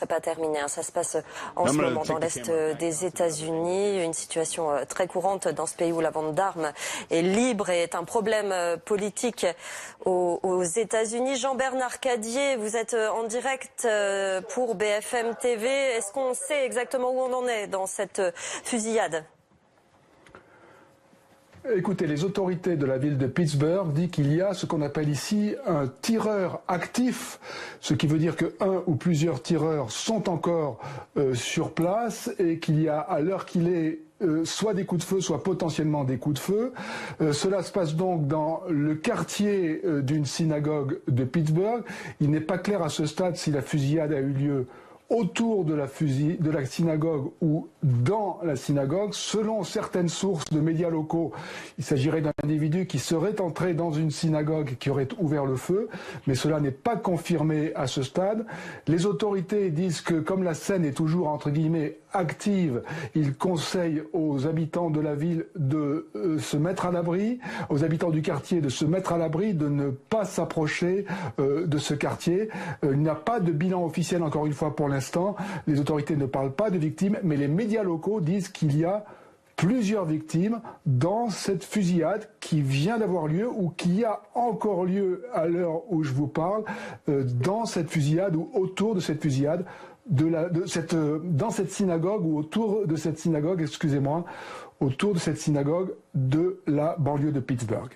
serait pas terminé. Ça se passe en ce moment dans l'Est des États-Unis. Une situation très courante dans ce pays où la vente d'armes est libre et est un problème politique aux États-Unis. Jean-Bernard Cadier, vous êtes en direct pour BFM TV. Est-ce qu'on sait exactement où on en est dans cette fusillade ? Écoutez, les autorités de la ville de Pittsburgh disent qu'il y a ce qu'on appelle ici un tireur actif, ce qui veut dire que un ou plusieurs tireurs sont encore sur place et qu'il y a, à l'heure qu'il est, soit des coups de feu, soit potentiellement des coups de feu. Cela se passe donc dans le quartier d'une synagogue de Pittsburgh. Il n'est pas clair à ce stade si la fusillade a eu lieu autour de la synagogue ou dans la synagogue. Selon certaines sources de médias locaux, il s'agirait d'un individu qui serait entré dans une synagogue et qui aurait ouvert le feu, mais cela n'est pas confirmé à ce stade. Les autorités disent que comme la scène est toujours entre guillemets active, ils conseillent aux habitants de la ville de se mettre à l'abri, aux habitants du quartier de se mettre à l'abri, de ne pas s'approcher de ce quartier. Il n'y a pas de bilan officiel, encore une fois, pour l'instant. Les autorités ne parlent pas de victimes, mais les médias locaux disent qu'il y a plusieurs victimes dans cette fusillade qui vient d'avoir lieu ou qui a encore lieu à l'heure où je vous parle, dans cette fusillade ou autour de cette fusillade, dans cette synagogue ou autour de cette synagogue, excusez-moi, autour de cette synagogue de la banlieue de Pittsburgh.